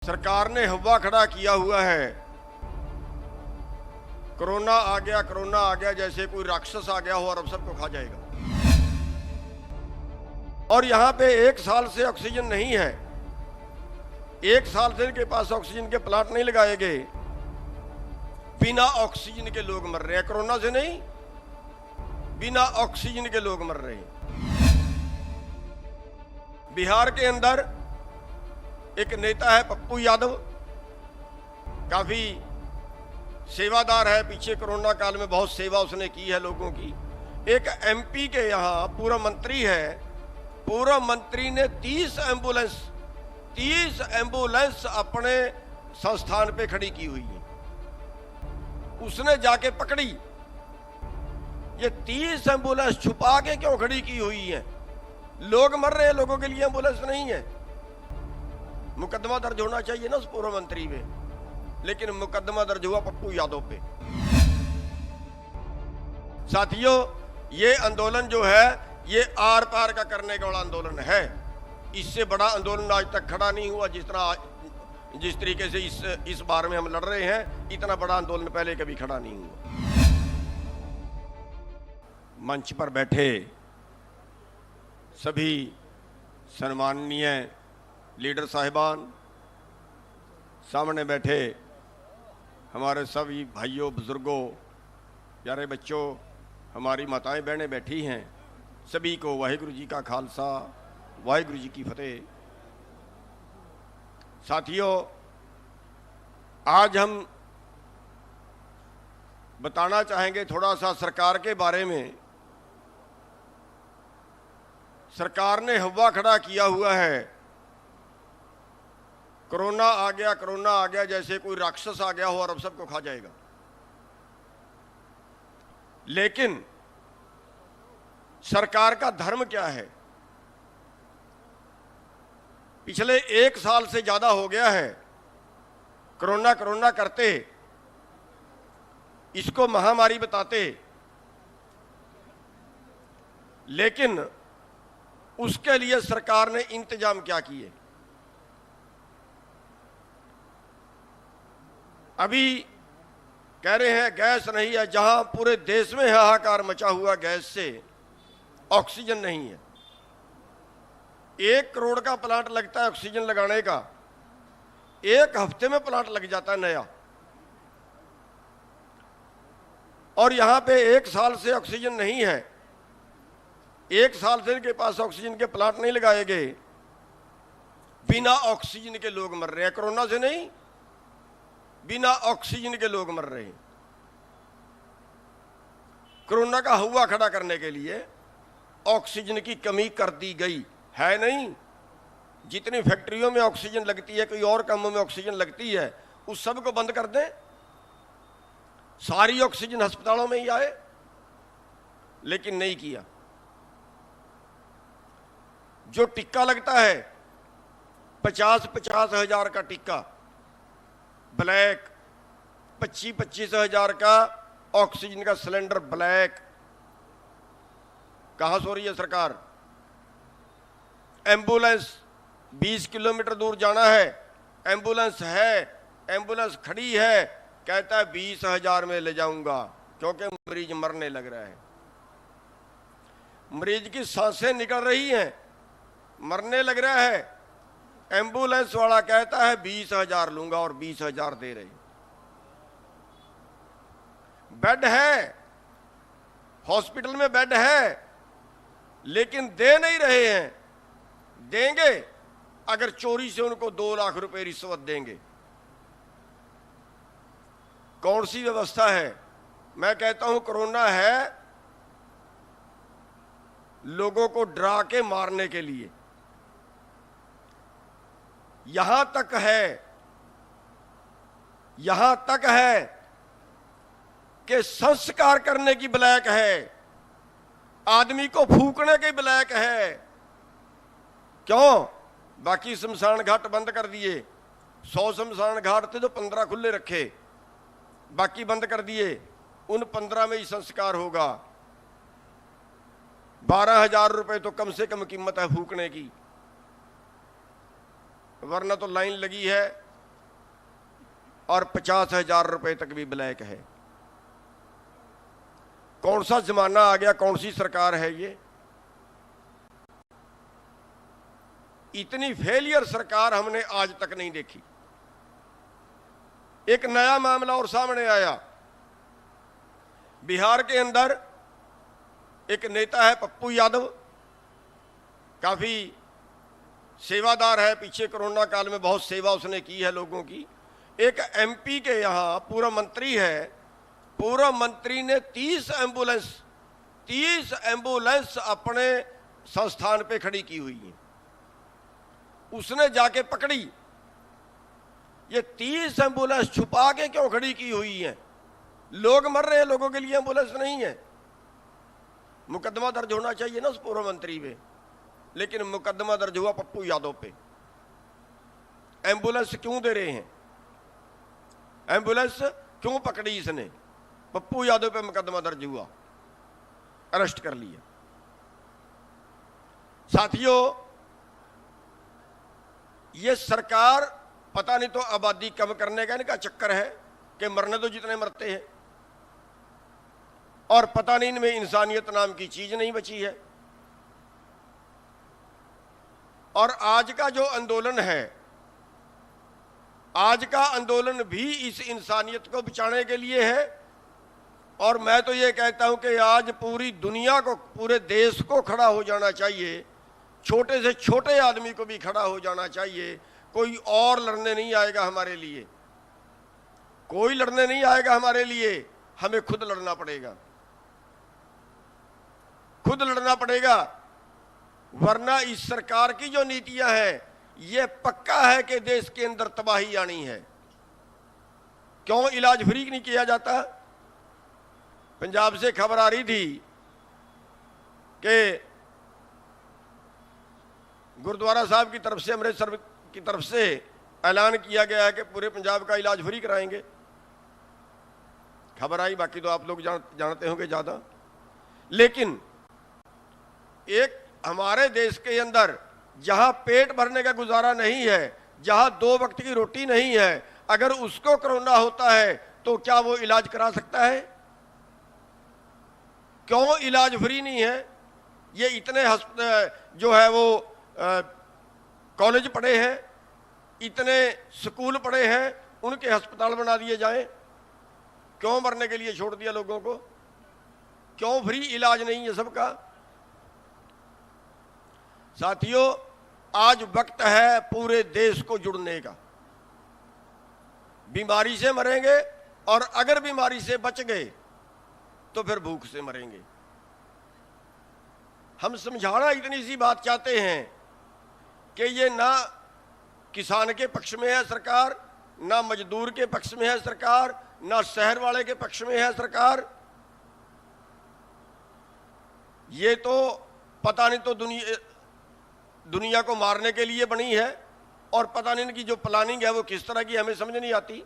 सरकार ने हवा खड़ा किया हुआ है। कोरोना आ गया जैसे कोई राक्षस आ गया हो और अब सबको खा जाएगा। और यहां पे 1 साल से ऑक्सीजन नहीं है। 1 साल से इनके पास ऑक्सीजन के प्लांट नहीं लगाए गए। बिना ऑक्सीजन के लोग मर रहे हैं। कोरोना से नहीं, बिना ऑक्सीजन के लोग मर रहे हैं। बिहार के अंदर एक नेता है पप्पू यादव, काफी सेवादार है। पीछे कोरोना काल में बहुत सेवा उसने की है लोगों की। एक एमपी के यहाँ पूर्व मंत्री है। पूर्व मंत्री ने 30 एम्बुलेंस अपने संस्थान पे खड़ी की हुई है। उसने जाके पकड़ी। ये 30 एम्बुलेंस छुपा के क्यों खड़ी की हुई है? लोग मर रहे हैं, लोगों के लिए एम्बुलेंस नहीं है। मुकदमा दर्ज होना चाहिए ना उस पूर्व मंत्री पे, लेकिन मुकदमा दर्ज हुआ पप्पू यादव पे। साथियों, ये आंदोलन जो है ये आर पार का करने का बड़ा आंदोलन है। इससे बड़ा आंदोलन आज तक खड़ा नहीं हुआ जिस तरीके से इस बार में हम लड़ रहे हैं। इतना बड़ा आंदोलन पहले कभी खड़ा नहीं हुआ। मंच पर बैठे सभी सम्माननीय लीडर साहिबान, सामने बैठे हमारे सभी भाइयों, बुजुर्गों, प्यारे बच्चों, हमारी माताएं बहनें बैठी हैं, सभी को वाहिगुरु जी का खालसा, वाहिगुरु जी की फतेह। साथियों, आज हम बताना चाहेंगे थोड़ा सा सरकार के बारे में। सरकार ने हवा खड़ा किया हुआ है। कोरोना आ गया जैसे कोई राक्षस आ गया हो और अब सबको खा जाएगा। लेकिन सरकार का धर्म क्या है? पिछले 1 साल से ज्यादा हो गया है कोरोना करते, इसको महामारी बताते, लेकिन उसके लिए सरकार ने इंतजाम क्या किए? अभी कह रहे हैं गैस नहीं है। जहां पूरे देश में हाहाकार मचा हुआ गैस से, ऑक्सीजन नहीं है। 1 करोड़ का प्लांट लगता है ऑक्सीजन लगाने का, 1 हफ्ते में प्लांट लग जाता है नया। और यहां पे 1 साल से ऑक्सीजन नहीं है। 1 साल से इनके पास ऑक्सीजन के प्लांट नहीं लगाए गए। बिना ऑक्सीजन के लोग मर रहे हैं। कोरोना से नहीं, बिना ऑक्सीजन के लोग मर रहे हैं। कोरोना का हवा खड़ा करने के लिए ऑक्सीजन की कमी कर दी गई है। नहीं, जितनी फैक्ट्रियों में ऑक्सीजन लगती है, कोई और कामों में ऑक्सीजन लगती है, उस सब को बंद कर दें, सारी ऑक्सीजन अस्पतालों में ही आए। लेकिन नहीं किया। जो टिक्का लगता है 50-50 हजार का टिक्का, ब्लैक, 25-25 हजार का ऑक्सीजन का सिलेंडर ब्लैक, कहां सो रही है सरकार? एम्बुलेंस 20 किलोमीटर दूर जाना है, एम्बुलेंस है, एम्बुलेंस खड़ी है, कहता है 20 हजार में ले जाऊंगा, क्योंकि मरीज मरने लग रहा है। मरीज की सांसें निकल रही हैं, मरने लग रहा है। एम्बुलेंस वाला कहता है 20 हजार लूंगा और 20 हजार दे रहे। बेड है, हॉस्पिटल में बेड है, लेकिन दे नहीं रहे हैं। देंगे अगर चोरी से उनको 2 लाख रुपए रिश्वत देंगे। कौन सी व्यवस्था है? मैं कहता हूं कोरोना है लोगों को डरा के मारने के लिए। यहां तक है कि संस्कार करने की ब्लैक है, आदमी को फूकने की ब्लैक है। क्यों? बाकी शमशान घाट बंद कर दिए। 100 शमशान घाट थे तो 15 खुले रखे, बाकी बंद कर दिए। उन 15 में ही संस्कार होगा। 12,000 रुपए तो कम से कम कीमत है फूकने की। वरना तो लाइन लगी है और 50,000 रुपए तक भी ब्लैक है। कौन सा जमाना आ गया, कौन सी सरकार है ये? इतनी फेलियर सरकार हमने आज तक नहीं देखी। एक नया मामला और सामने आया। बिहार के अंदर एक नेता है पप्पू यादव, काफी सेवादार है, पीछे कोरोना काल में बहुत सेवा उसने की है लोगों की। एक एमपी के यहां पूर्व मंत्री है, पूर्व मंत्री ने 30 एम्बुलेंस अपने संस्थान पे खड़ी की हुई है। उसने जाके पकड़ी। ये 30 एम्बुलेंस छुपा के क्यों खड़ी की हुई है? लोग मर रहे हैं, लोगों के लिए एम्बुलेंस नहीं है। मुकदमा दर्ज होना चाहिए ना उस पूर्व मंत्री पे, लेकिन मुकदमा दर्ज हुआ पप्पू यादव पे। एम्बुलेंस क्यों दे रहे हैं? एम्बुलेंस क्यों पकड़ी इसने? पप्पू यादव पे मुकदमा दर्ज हुआ, अरेस्ट कर लिया। साथियों, ये सरकार पता नहीं तो आबादी कम करने का इनका चक्कर है कि मरने तो जितने मरते हैं, और पता नहीं इनमें इंसानियत नाम की चीज नहीं बची है। और आज का जो आंदोलन है, आज का आंदोलन भी इस इंसानियत को बचाने के लिए है। और मैं तो ये कहता हूं कि आज पूरी दुनिया को, पूरे देश को खड़ा हो जाना चाहिए। छोटे से छोटे आदमी को भी खड़ा हो जाना चाहिए। कोई और लड़ने नहीं आएगा हमारे लिए, कोई लड़ने नहीं आएगा हमारे लिए। हमें खुद लड़ना पड़ेगा, खुद लड़ना पड़ेगा। वरना इस सरकार की जो नीतियां हैं, ये पक्का है कि देश के अंदर तबाही आनी है। क्यों इलाज फ्री नहीं किया जाता? पंजाब से खबर आ रही थी कि गुरुद्वारा साहब की तरफ से, अमृतसर की तरफ से ऐलान किया गया है कि पूरे पंजाब का इलाज फ्री कराएंगे। खबर आई, बाकी तो आप लोग जानते होंगे ज्यादा। लेकिन एक हमारे देश के अंदर जहां पेट भरने का गुजारा नहीं है, जहां 2 वक्त की रोटी नहीं है, अगर उसको कोरोना होता है तो क्या वो इलाज करा सकता है? क्यों इलाज फ्री नहीं है? ये इतने जो है वो कॉलेज पढ़े हैं, इतने स्कूल पढ़े हैं, उनके अस्पताल बना दिए जाएं। क्यों मरने के लिए छोड़ दिया लोगों को? क्यों फ्री इलाज नहीं है सबका? साथियों, आज वक्त है पूरे देश को जुड़ने का। बीमारी से मरेंगे, और अगर बीमारी से बच गए तो फिर भूख से मरेंगे। हम समझाना इतनी सी बात चाहते हैं कि ये ना किसान के पक्ष में है सरकार, ना मजदूर के पक्ष में है सरकार, ना शहर वाले के पक्ष में है सरकार। ये तो पता नहीं तो दुनिया को मारने के लिए बनी है, और पता नहीं इनकी जो प्लानिंग है वो किस तरह की, हमें समझ नहीं आती।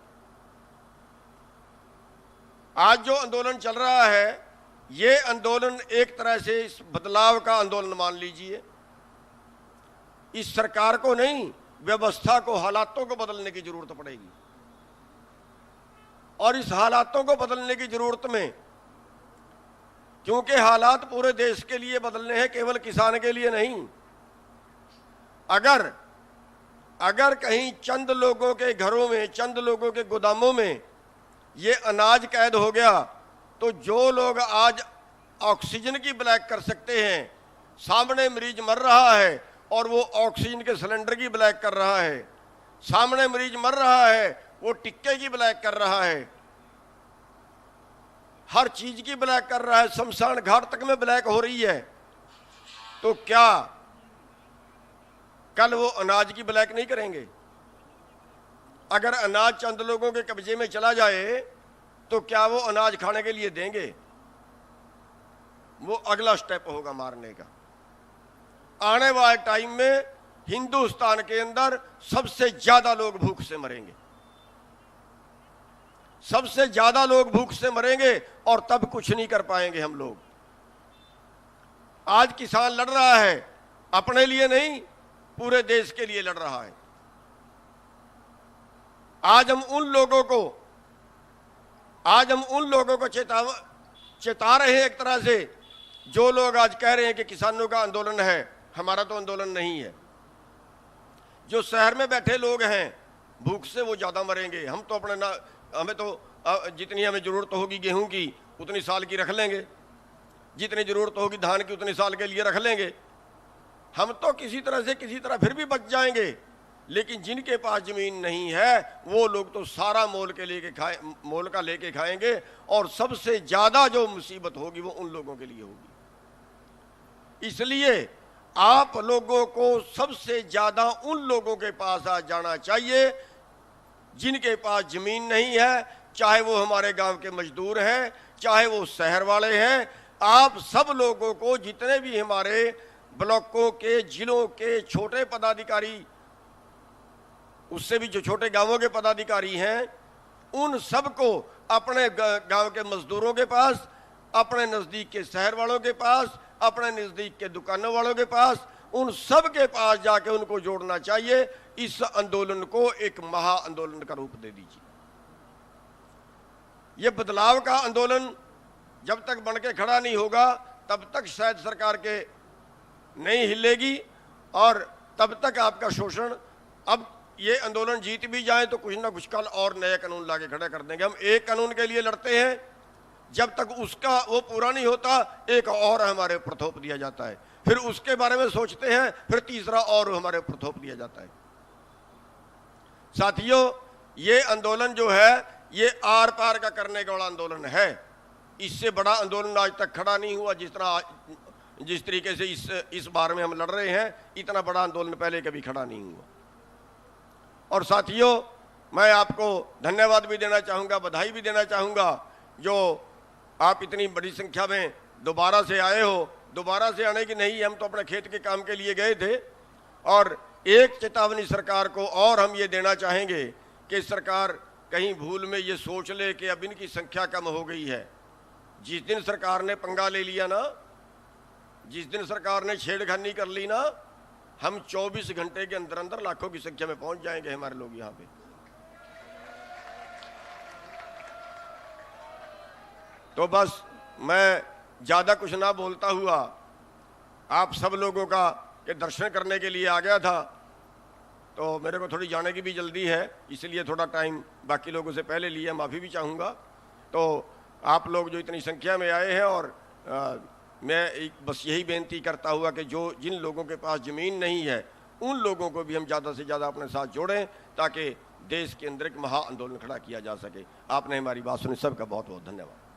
आज जो आंदोलन चल रहा है, ये आंदोलन एक तरह से इस बदलाव का आंदोलन मान लीजिए। इस सरकार को नहीं, व्यवस्था को, हालातों को बदलने की जरूरत पड़ेगी। और इस हालातों को बदलने की जरूरत में, क्योंकि हालात पूरे देश के लिए बदलने हैं, केवल किसान के लिए नहीं। अगर कहीं चंद लोगों के घरों में, चंद लोगों के गोदामों में ये अनाज कैद हो गया, तो जो लोग आज ऑक्सीजन की ब्लैक कर सकते हैं, सामने मरीज मर रहा है और वो ऑक्सीजन के सिलेंडर की ब्लैक कर रहा है, सामने मरीज मर रहा है वो टिक्के की ब्लैक कर रहा है, हर चीज की ब्लैक कर रहा है, शमशान घाट तक में ब्लैक हो रही है। तो क्या कल वो अनाज की ब्लैक नहीं करेंगे? अगर अनाज चंद लोगों के कब्जे में चला जाए तो क्या वो अनाज खाने के लिए देंगे? वो अगला स्टेप होगा मारने का। आने वाले टाइम में हिंदुस्तान के अंदर सबसे ज्यादा लोग भूख से मरेंगे, सबसे ज्यादा लोग भूख से मरेंगे, और तब कुछ नहीं कर पाएंगे हम लोग। आज किसान लड़ रहा है, अपने लिए नहीं, पूरे देश के लिए लड़ रहा है। आज हम उन लोगों को चेता रहे हैं एक तरह से, जो लोग आज कह रहे हैं कि किसानों का आंदोलन है। हमारा तो आंदोलन नहीं है। जो शहर में बैठे लोग हैं, भूख से वो ज़्यादा मरेंगे। हम तो हमें तो जितनी हमें ज़रूरत होगी गेहूं की उतनी साल की रख लेंगे, जितनी ज़रूरत होगी धान की उतनी साल के लिए रख लेंगे। हम तो किसी तरह फिर भी बच जाएंगे। लेकिन जिनके पास ज़मीन नहीं है वो लोग तो सारा मोल का लेके खाएंगे। और सबसे ज़्यादा जो मुसीबत होगी वो उन लोगों के लिए होगी। इसलिए आप लोगों को सबसे ज़्यादा उन लोगों के पास आ जाना चाहिए जिनके पास ज़मीन नहीं है, चाहे वो हमारे गांव के मजदूर हैं, चाहे वो शहर वाले हैं। आप सब लोगों को, जितने भी हमारे ब्लॉकों के, जिलों के छोटे पदाधिकारी, उससे भी जो छोटे गांवों के पदाधिकारी हैं, उन सबको अपने गांव के मजदूरों के पास, अपने नज़दीक के शहर वालों के पास, अपने नज़दीक के दुकानों वालों के पास, उन सब के पास जाके उनको जोड़ना चाहिए। इस आंदोलन को एक महा आंदोलन का रूप दे दीजिए। ये बदलाव का आंदोलन जब तक बन के खड़ा नहीं होगा तब तक शायद सरकार के नहीं हिलेगी, और तब तक आपका शोषण, अब ये आंदोलन जीत भी जाए तो कुछ ना कुछ कल और नए कानून लाके खड़े कर देंगे। हम एक कानून के लिए लड़ते हैं, जब तक उसका वो पूरा नहीं होता एक और हमारे ऊपर थोप दिया जाता है, फिर उसके बारे में सोचते हैं, फिर तीसरा और हमारे ऊपर थोप दिया जाता है। साथियों, ये आंदोलन जो है ये आर पार का करने वाला आंदोलन है। इससे बड़ा आंदोलन आज तक खड़ा नहीं हुआ। जिस तरीके से इस बार में हम लड़ रहे हैं, इतना बड़ा आंदोलन पहले कभी खड़ा नहीं हुआ। और साथियों, मैं आपको धन्यवाद भी देना चाहूँगा, बधाई भी देना चाहूँगा, जो आप इतनी बड़ी संख्या में दोबारा से आए हो। दोबारा से आने की नहीं, हम तो अपने खेत के काम के लिए गए थे। और एक चेतावनी सरकार को और हम ये देना चाहेंगे कि सरकार कहीं भूल में ये सोच ले कि अब इनकी संख्या कम हो गई है। जिस दिन सरकार ने पंगा ले लिया ना, जिस दिन सरकार ने छेड़खानी कर ली ना, हम 24 घंटे के अंदर अंदर लाखों की संख्या में पहुंच जाएंगे हमारे लोग यहाँ पे। तो बस मैं ज़्यादा कुछ ना बोलता हुआ आप सब लोगों का के दर्शन करने के लिए आ गया था। तो मेरे को थोड़ी जाने की भी जल्दी है, इसलिए थोड़ा टाइम बाकी लोगों से पहले लिया, माफ़ी भी चाहूँगा। तो आप लोग जो इतनी संख्या में आए हैं, और मैं बस यही बेनती करता हुआ कि जिन लोगों के पास ज़मीन नहीं है उन लोगों को भी हम ज़्यादा से ज़्यादा अपने साथ जोड़ें, ताकि देश के अंदर एक महा आंदोलन खड़ा किया जा सके। आपने हमारी बात सुनी, सबका बहुत बहुत धन्यवाद।